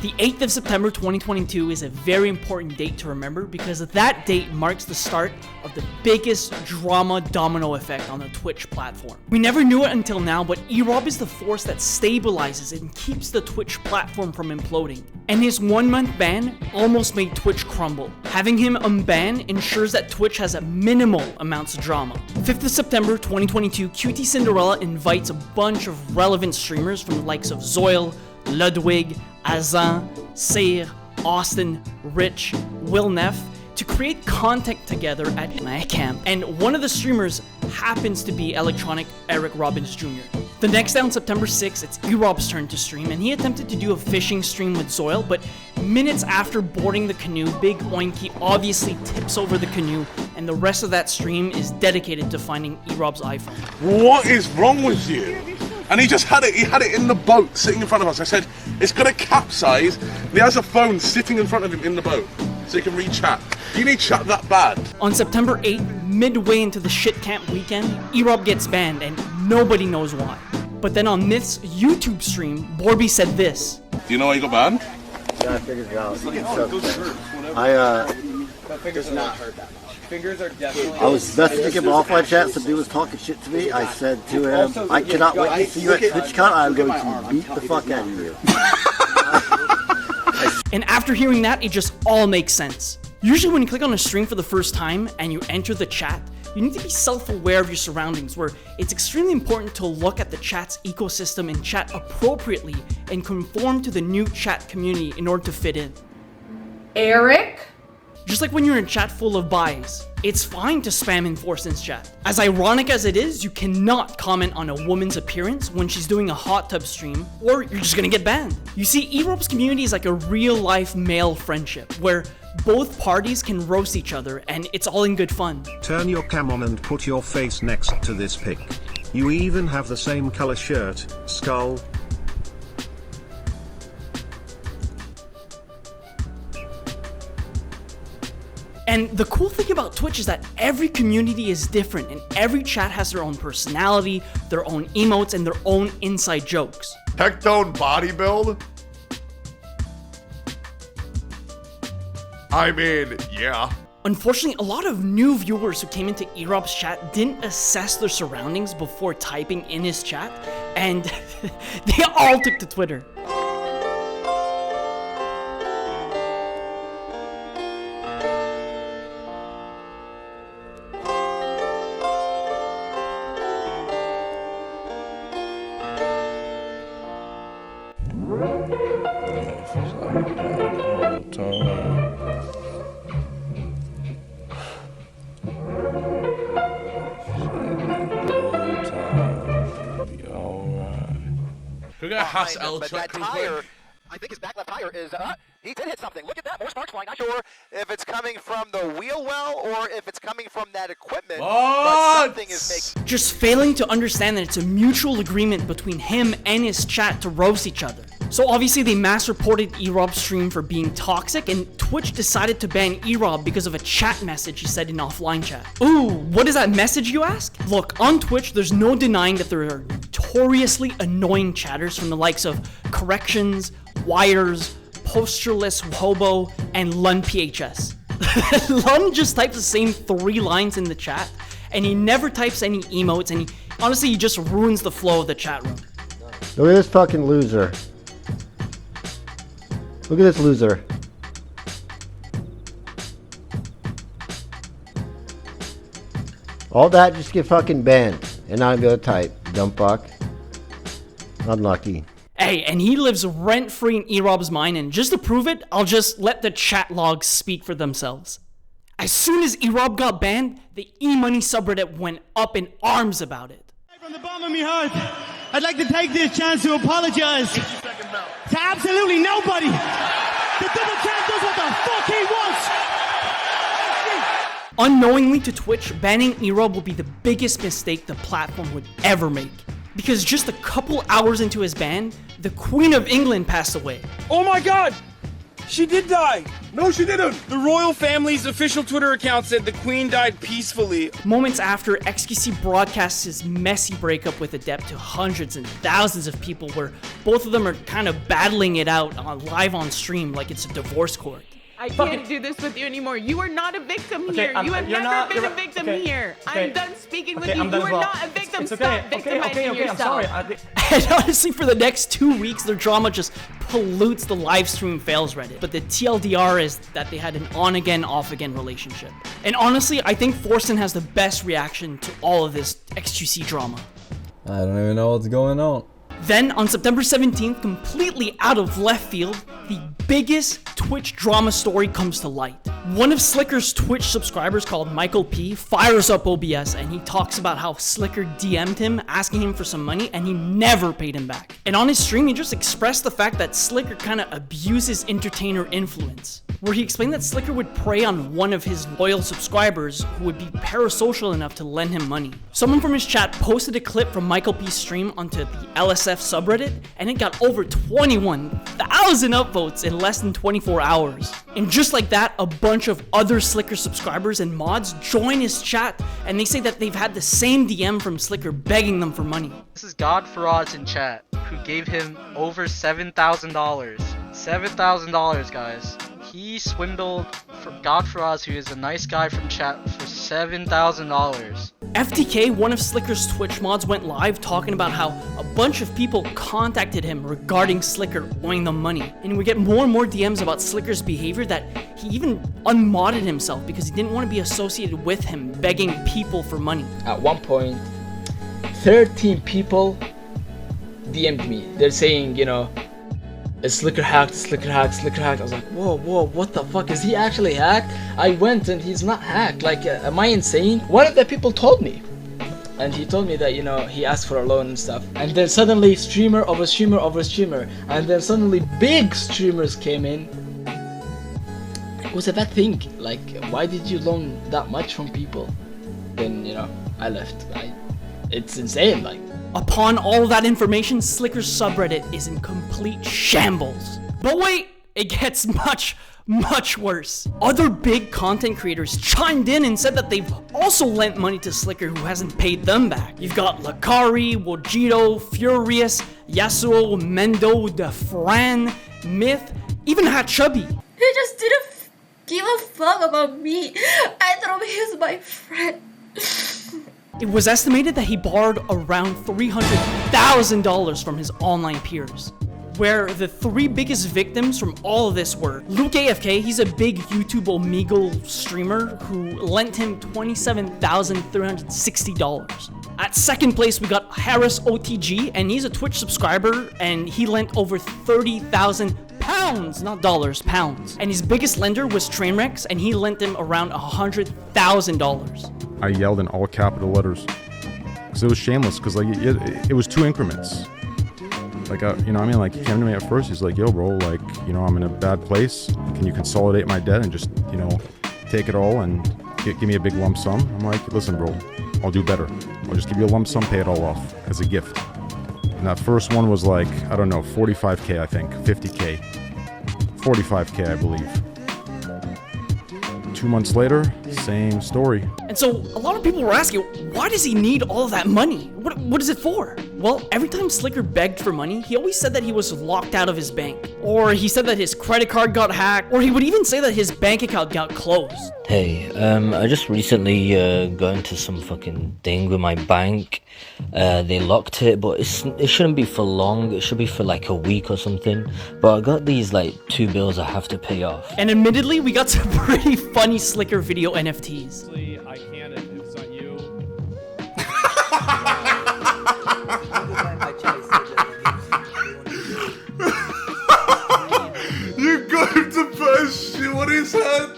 The 8th of September 2022 is a very important date to remember because that date marks the start of the biggest drama domino effect on the Twitch platform. We never knew it until now, but Erob is the force that stabilizes and keeps the Twitch platform from imploding. And his 1-month ban almost made Twitch crumble. Having him unbanned ensures that Twitch has a minimal amounts of drama. 5th of September 2022, QT Cinderella invites a bunch of relevant streamers from the likes of Zoil, Ludwig, Azan, Seir, Austin, Rich, Will Neff to create content together at mayahiga, and one of the streamers happens to be Electronic Eric Robbins Jr. The next day on September 6th, it's Erob's turn to stream, and he attempted to do a fishing stream with Zoil, but minutes after boarding the canoe, Big Oinky obviously tips over the canoe, and the rest of that stream is dedicated to finding Erob's iPhone. What is wrong with you? And he just had it in the boat, sitting in front of us. I said, it's gonna capsize. And he has a phone sitting in front of him in the boat, so he can read chat. Do you need chat that bad? On September 8th, midway into the shit camp weekend, Erob gets banned, and nobody knows why. But then on Myth's YouTube stream, Borby said this. Do you know why you got banned? Yeah, I figured it out. Fingers are not hurt that much. Fingers are definitely. I was messaging him offline chat. Some dude was talking shit to me. I said to him, I cannot wait to see you at TwitchCon. I'm going to beat the fuck out of you. And after hearing that, it just all makes sense. Usually when you click on a stream for the first time and you enter the chat, you need to be self-aware of your surroundings, where it's extremely important to look at the chat's ecosystem and chat appropriately and conform to the new chat community in order to fit in. Eric? Just like when you're in chat full of buys, it's fine to spam Enforcement's chat. As ironic as it is, you cannot comment on a woman's appearance when she's doing a hot tub stream, or you're just gonna get banned. You see, Erob's community is like a real-life male friendship, where both parties can roast each other, and it's all in good fun. Turn your cam on and put your face next to this pic. You even have the same color shirt, skull. And the cool thing about Twitch is that every community is different, and every chat has their own personality, their own emotes, and their own inside jokes. Tectone body build? I mean, yeah. Unfortunately, a lot of new viewers who came into Erob's chat didn't assess their surroundings before typing in his chat, and they all took to Twitter. We're gonna hash L but that tire, I think his back left tire is, he did hit something. Look at that, more sparks flying. Not sure if it's coming from the wheel well or if it's coming from that equipment. But something is making... Just failing to understand that it's a mutual agreement between him and his chat to roast each other. So obviously they mass reported Erob's stream for being toxic, and Twitch decided to ban Erob because of a chat message he said in offline chat. Ooh, what is that message, you ask? Look, on Twitch, there's no denying that there are notoriously annoying chatters from the likes of Corrections, Wires, Postureless Hobo, and Lun PHS. Lun just types the same 3 lines in the chat, and he never types any emotes, and he just ruins the flow of the chat room. Look at this fucking loser. Look at this loser. All that just get fucking banned and not be able to type. Dumb fuck. Unlucky. Hey, and he lives rent-free in Erob's mind, and just to prove it, I'll just let the chat logs speak for themselves. As soon as Erob got banned, the eMoney subreddit went up in arms about it. From the bottom of my heart, I'd like to take this chance to apologize to absolutely nobody. The double champ does what the fuck he wants. Unknowingly to Twitch, banning Erob will be the biggest mistake the platform would ever make. Because just a couple hours into his ban, the Queen of England passed away. Oh my god! She did die! No, she didn't. The royal family's official Twitter account said the queen died peacefully. Moments after, XQC broadcasts his messy breakup with Adept to hundreds and thousands of people, where both of them are kind of battling it out live on stream like it's a divorce court. I can't do this with you anymore. You are not a victim here. You have never been a victim here. I'm done speaking with you. You are not a victim. Stop victimizing yourself. I'm sorry. And honestly, for the next 2 weeks, their drama just pollutes the live stream fails Reddit. But the TLDR is that they had an on-again, off-again relationship. And honestly, I think Forsen has the best reaction to all of this XQC drama. I don't even know what's going on. Then, on September 17th, completely out of left field, the biggest Twitch drama story comes to light. One of Slicker's Twitch subscribers called Michael P fires up OBS and he talks about how Slicker DM'd him asking him for some money and he never paid him back. And on his stream, he just expressed the fact that Slicker kind of abuses entertainer influence, where he explained that Slicker would prey on one of his loyal subscribers who would be parasocial enough to lend him money. Someone from his chat posted a clip from Michael P's stream onto the LSF subreddit, and it got over 21,000 upvotes in less than 24 hours. And just like that, a bunch of other Slicker subscribers and mods join his chat, and they say that they've had the same DM from Slicker begging them for money. This is God Faraz in chat, who gave him over $7,000. $7,000, guys. He swindled God Faraz, who is a nice guy from chat, for $7,000. FTK, one of Slicker's Twitch mods, went live talking about how a bunch of people contacted him regarding Slicker owing them money. And we get more and more DMs about Slicker's behavior that he even unmodded himself because he didn't want to be associated with him begging people for money. At one point, 13 people DM'd me. They're saying, you know, Slicker hacked, Slicker hacked, Slicker hacked. I was like, whoa, what the fuck? Is he actually hacked? I went and he's not hacked. Like, am I insane? One of the people told me. And he told me that, you know, he asked for a loan and stuff. And then suddenly streamer over streamer over streamer. And then suddenly big streamers came in. It was a bad thing. Like, why did you loan that much from people? Then, you know, I left. It's insane, like. Upon all that information, Slicker's subreddit is in complete shambles. But wait, it gets much worse. Other big content creators chimed in and said that they've also lent money to Slicker who hasn't paid them back. You've got Lakari, Wojito, Furious, Yasuo, Mendo, DeFran, Myth, even Hat Chubby. He just didn't give a fuck about me. I thought he was my friend. It was estimated that he borrowed around $300,000 from his online peers, where the three biggest victims from all of this were lukeafk. He's a big YouTube Omegle streamer who lent him $27,360. At second place, we got Harris OTG, and he's a Twitch subscriber, and he lent over 30,000 pounds, not dollars, pounds. And his biggest lender was Trainwrecks, and he lent him around $100,000. I yelled in all capital letters because it was shameless. Because like it was 2 increments. Like you know, what I mean, like he came to me at first. He's like, "Yo, bro, like you know, I'm in a bad place. Can you consolidate my debt and just you know, take it all and give me a big lump sum?" I'm like, "Listen, bro, I'll do better. I'll just give you a lump sum, pay it all off as a gift." And that first one was like, I don't know, 45K, I think, 50K, 45K, I believe. 2 months later, same story. And so a lot of people were asking, why does he need all of that money? What is it for? Well, every time Slicker begged for money, he always said that he was locked out of his bank. Or he said that his credit card got hacked. Or he would even say that his bank account got closed. Hey, I just recently got into some fucking thing with my bank. They locked it, but it shouldn't be for long. It should be for like a week or something. But I got these like 2 bills I have to pay off. And admittedly, we got some pretty funny Slicker video NFTs. I can't if it's not you. You got him to put a shoe on his head.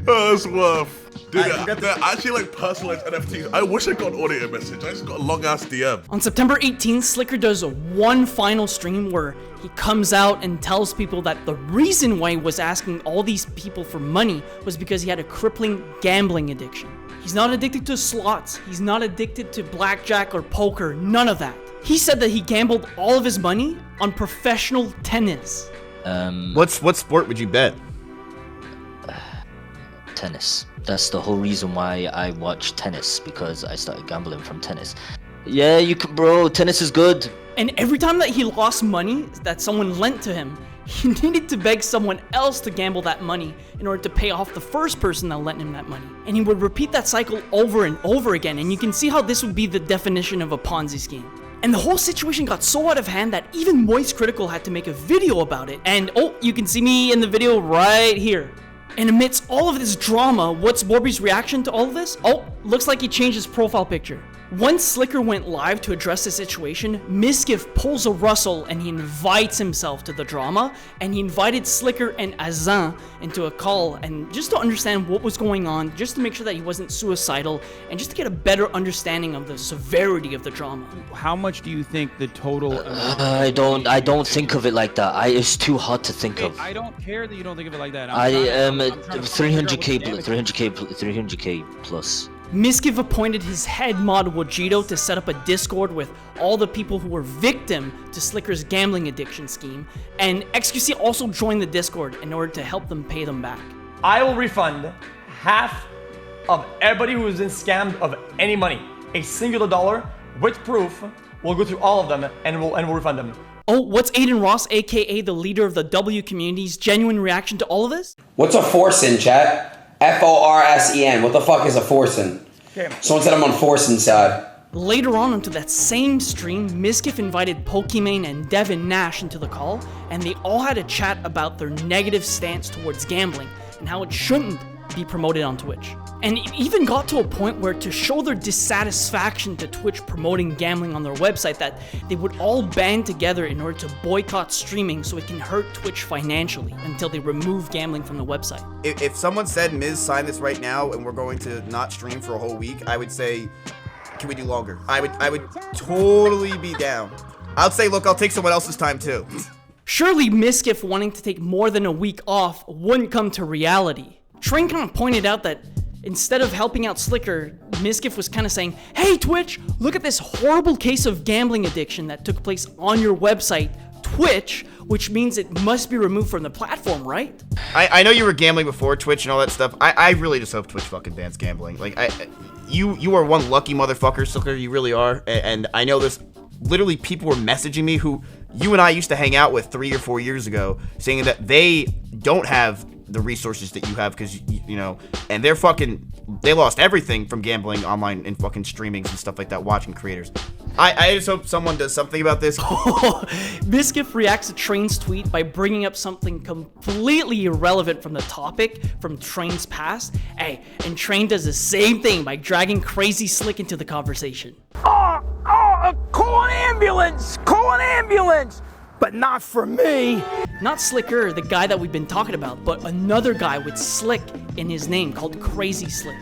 Oh, that's worth. Dude, they're actually like personalized NFTs. I wish I got an audio message. I just got a long ass DM. On September 18th, Slicker does one final stream where he comes out and tells people that the reason why he was asking all these people for money was because he had a crippling gambling addiction. He's not addicted to slots. He's not addicted to blackjack or poker. None of that. He said that he gambled all of his money on professional tennis. What sport would you bet? Tennis. That's the whole reason why I watch tennis, because I started gambling from tennis. Yeah, you can, bro. Tennis is good. And every time that he lost money that someone lent to him, he needed to beg someone else to gamble that money in order to pay off the first person that lent him that money. And he would repeat that cycle over and over again, and you can see how this would be the definition of a Ponzi scheme. And the whole situation got so out of hand that even Moist Critical had to make a video about it. And oh, you can see me in the video right here. And amidst all of this drama, what's Warby's reaction to all of this? Oh, looks like he changed his profile picture. Once Sliker went live to address the situation, Mizkif pulls a Russell and he invites himself to the drama, and he invited Sliker and Azan into a call, and just to understand what was going on, just to make sure that he wasn't suicidal, and just to get a better understanding of the severity of the drama. How much do you think the total I don't think of it like that. It's too hard to think of. I don't care that you don't think of it like that. I am 300k plus. Mizkif appointed his head mod Wajito to set up a Discord with all the people who were victim to Sliker's gambling addiction scheme, and XQC also joined the Discord in order to help them pay them back. I will refund half of everybody who has been scammed of any money. A singular dollar with proof. We'll go through all of them and we'll refund them. Oh, what's Aiden Ross, aka the leader of the W community's genuine reaction to all of this? What's a forsen, chat? Forsen. What the fuck is a forsen? Okay. Someone said I'm on forsen side. Later on into that same stream, Mizkif invited Pokimane and Devin Nash into the call, and they all had a chat about their negative stance towards gambling and how it shouldn't be promoted on Twitch. And it even got to a point where, to show their dissatisfaction to Twitch promoting gambling on their website, that they would all band together in order to boycott streaming so it can hurt Twitch financially until they remove gambling from the website. If someone said, Miz, sign this right now and we're going to not stream for a whole week, I would say, can we do longer? I would totally be down. I'd say, look, I'll take someone else's time too. Surely Mizkif wanting to take more than a week off wouldn't come to reality. Train kind of pointed out that instead of helping out Sliker, Mizkif was kind of saying, hey Twitch, look at this horrible case of gambling addiction that took place on your website, Twitch, which means it must be removed from the platform, right? I know you were gambling before Twitch and all that stuff. I really just hope Twitch fucking bans gambling. Like, you are one lucky motherfucker, Sliker, you really are. And I know this, literally people were messaging me who you and I used to hang out with 3 or 4 years ago, saying that they don't have the resources that you have, because you know, and they lost everything from gambling online and fucking streamings and stuff like that, watching creators. I just hope someone does something about this. Mizkif reacts to Train's tweet by bringing up something completely irrelevant from the topic from Train's past. Hey, and Train does the same thing by dragging Crazyslick into the conversation. Call an ambulance! Call an ambulance! But not for me. Not Sliker, the guy that we've been talking about, but another guy with Slick in his name called Crazyslick.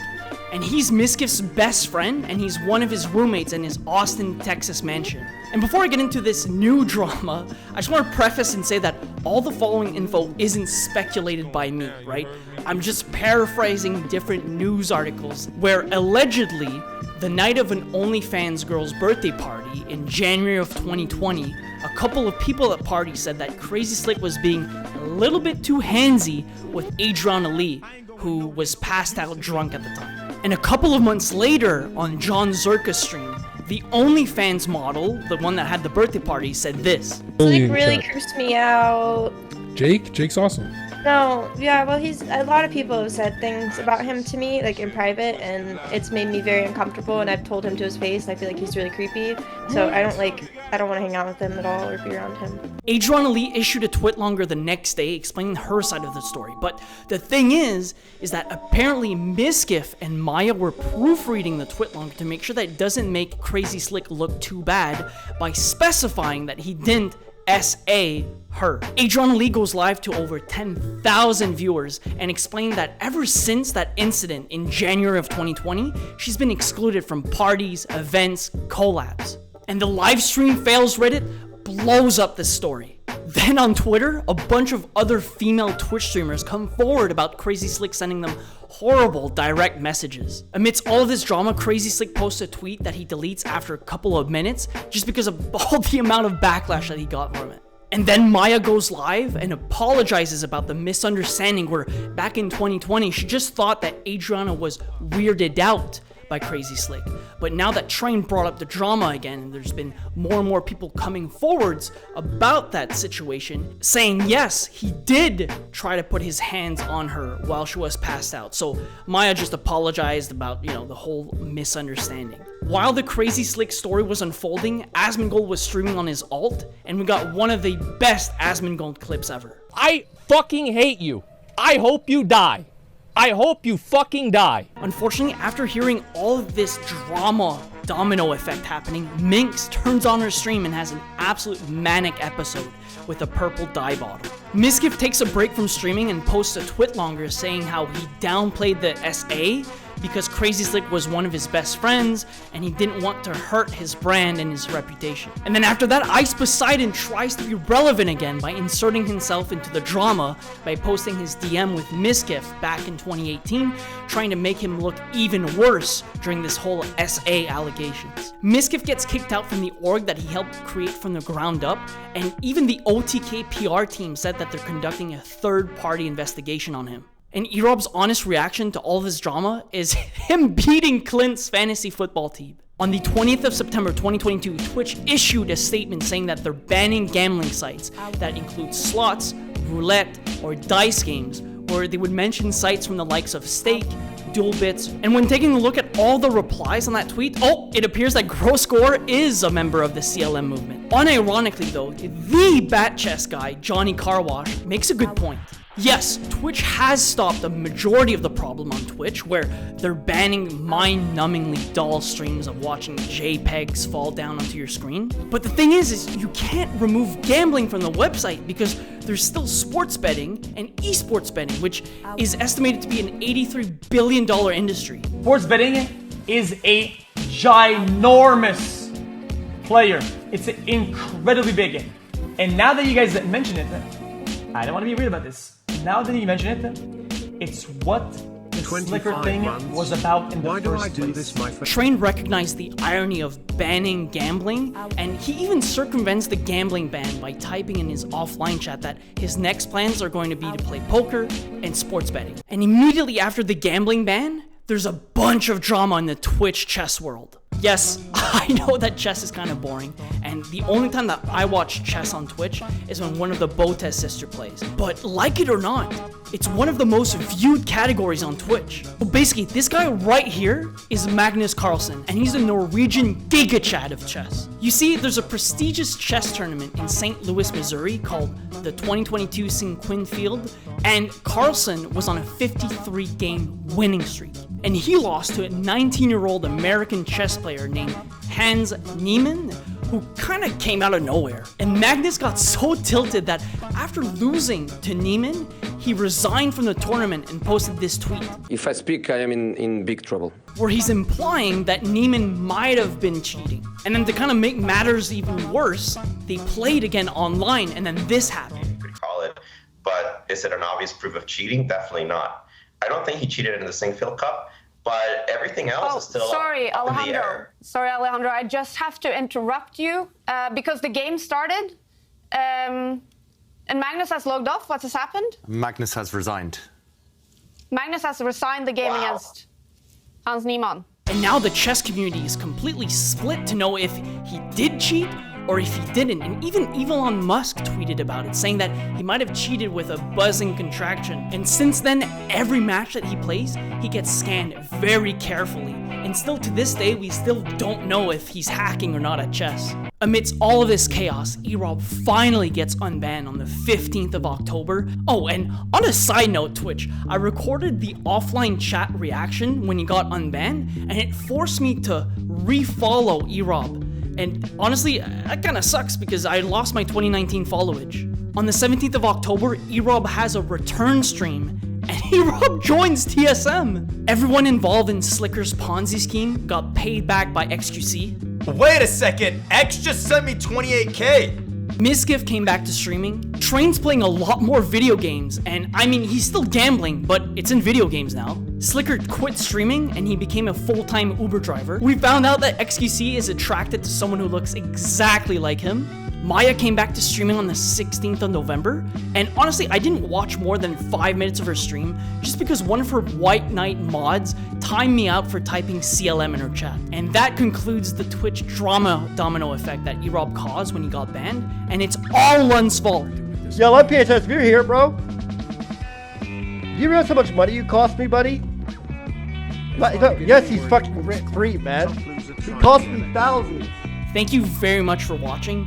And he's Mizkif's best friend, and he's one of his roommates in his Austin, Texas mansion. And before I get into this new drama, I just want to preface and say that all the following info isn't speculated by me, right? I'm just paraphrasing different news articles where allegedly, the night of an OnlyFans girl's birthday party in January of 2020, a couple of people at the party said that Crazyslick was being a little bit too handsy with Adrianahlee, who was passed out drunk at the time. And a couple of months later, on John Zerka's stream, the OnlyFans model, the one that had the birthday party, said this. Like really cursed me out. Jake's awesome. No, yeah, well, a lot of people have said things about him to me, like in private, and it's made me very uncomfortable, and I've told him to his face, and I feel like he's really creepy, so I don't want to hang out with him at all or be around him. Adrianahlee issued a twitlonger the next day explaining her side of the story, but the thing is that apparently Mizkif and Maya were proofreading the twitlonger to make sure that it doesn't make Crazyslick look too bad by specifying that he didn't S.A. her. Adrianahlee goes live to over 10,000 viewers and explained that ever since that incident in January of 2020, she's been excluded from parties, events, collabs. And the live stream fails Reddit blows up this story. But then on Twitter, a bunch of other female Twitch streamers come forward about Crazyslick sending them horrible direct messages. Amidst all of this drama, Crazyslick posts a tweet that he deletes after a couple of minutes just because of all the amount of backlash that he got from it. And then Maya goes live and apologizes about the misunderstanding where back in 2020, she just thought that Adriana was weirded out by Crazyslick. But now that Train brought up the drama again, and there's been more and more people coming forwards about that situation, saying yes, he did try to put his hands on her while she was passed out. So Maya just apologized about, the whole misunderstanding. While the Crazyslick story was unfolding, Asmongold was streaming on his alt, and we got one of the best Asmongold clips ever. I fucking hate you. I hope you die. I hope you fucking die. Unfortunately, after hearing all of this drama domino effect happening, Minx turns on her stream and has an absolute manic episode with a purple dye bottle. Mizkif takes a break from streaming and posts a twit longer saying how he downplayed the SA because Crazyslick was one of his best friends and he didn't want to hurt his brand and his reputation. And then after that, Ice Poseidon tries to be relevant again by inserting himself into the drama by posting his DM with Mizkif back in 2018, trying to make him look even worse during this whole SA allegations. Mizkif gets kicked out from the org that he helped create from the ground up, and even the OTK PR team said that they're conducting a third-party investigation on him. And Erob's honest reaction to all this drama is him beating Clint's fantasy football team. On the 20th of September 2022, Twitch issued a statement saying that they're banning gambling sites that include slots, roulette, or dice games, where they would mention sites from the likes of Stake, Dual Bits, and when taking a look at all the replies on that tweet, it appears that Grosscore is a member of the CLM movement. Unironically though, the Bat Chess guy, Johnny Carwash, makes a good point. Yes, Twitch has stopped the majority of the problem on Twitch, where they're banning mind-numbingly dull streams of watching JPEGs fall down onto your screen. But the thing is you can't remove gambling from the website because there's still sports betting and esports betting, which is estimated to be an $83 billion industry. Sports betting is a ginormous player. It's incredibly big. And now that you guys mention it, I don't want to be weird about this. Now that you mention it, it's what the Sliker thing was about in the first place. Train recognized the irony of banning gambling, and he even circumvents the gambling ban by typing in his offline chat that his next plans are going to be to play poker and sports betting. And immediately after the gambling ban, there's a bunch of drama in the Twitch chess world. Yes, I know that chess is kind of boring, and the only time that I watch chess on Twitch is when one of the Botes sister plays. But like it or not, it's one of the most viewed categories on Twitch. Well, basically, this guy right here is Magnus Carlsen, and he's the Norwegian Giga Chad of chess. You see, there's a prestigious chess tournament in St. Louis, Missouri called the 2022 Cinquin Field, and Carlsen was on a 53-game winning streak. And he lost to a 19-year-old American chess player named Hans Niemann, who kind of came out of nowhere. And Magnus got so tilted that after losing to Niemann, he resigned from the tournament and posted this tweet. If I speak, I am in big trouble. Where he's implying that Niemann might have been cheating. And then to kind of make matters even worse, they played again online, and then this happened. You could call it, but is it an obvious proof of cheating? Definitely not. I don't think he cheated in the Singfield Cup, but everything else is still sorry, up in the Alejandro. air. Sorry, Alejandro. I just have to interrupt you because the game started and Magnus has logged off. What has happened? Magnus has resigned. Magnus has resigned the game against Hans Niemann. And now the chess community is completely split to know if he did cheat or if he didn't. And even Elon Musk tweeted about it, saying that he might have cheated with a buzzing contraction. And since then, every match that he plays, he gets scanned very carefully. And still to this day, we still don't know if he's hacking or not at chess. Amidst all of this chaos, Erob finally gets unbanned on the 15th of October. Oh, and on a side note, Twitch, I recorded the offline chat reaction when he got unbanned, and it forced me to refollow Erob. And honestly, that kinda sucks because I lost my 2019 followage. On the 17th of October, Erob has a return stream, and Erob joins TSM. Everyone involved in Slicker's Ponzi scheme got paid back by XQC. Wait a second, X just sent me 28K. Mizkif came back to streaming. Train's playing a lot more video games, and I mean, he's still gambling, but it's in video games now. Sliker quit streaming, and he became a full-time Uber driver. We found out that XQC is attracted to someone who looks exactly like him. Maya came back to streaming on the 16th of November, and honestly, I didn't watch more than 5 minutes of her stream just because one of her White Knight mods timed me out for typing CLM in her chat. And that concludes the Twitch drama domino effect that Erob caused when he got banned, and it's all Lun's fault. Yo, let PHS, you're here, bro. Do you realize how much money you cost me, buddy? Yes, he's fucking rent-free, man. He cost me thousands. Thank you very much for watching.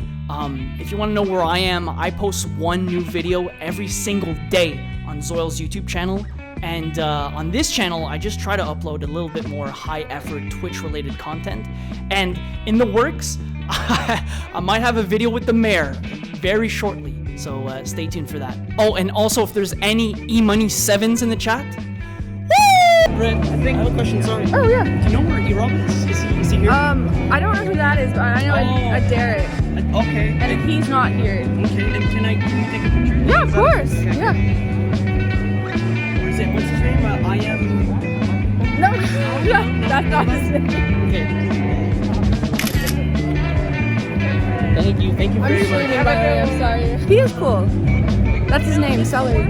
If you want to know where I am, I post one new video every single day on Zoil's YouTube channel. And on this channel, I just try to upload a little bit more high-effort Twitch-related content. And in the works, I might have a video with the mayor very shortly. So stay tuned for that. Oh, and also if there's any eMoney7s in the chat. Woo! Brett, I have a question, sorry. Oh, yeah. Do you know where Erob is? Is he here? I don't know who that is, but I know a Derek. Okay. And he's not here. Okay, and can we take a picture? Yeah, of course. Okay. Yeah. What's his name? I am... No, yeah, that's not his name. Okay. Thank you very much. I'm sorry. He is cool. That's his name, Celery.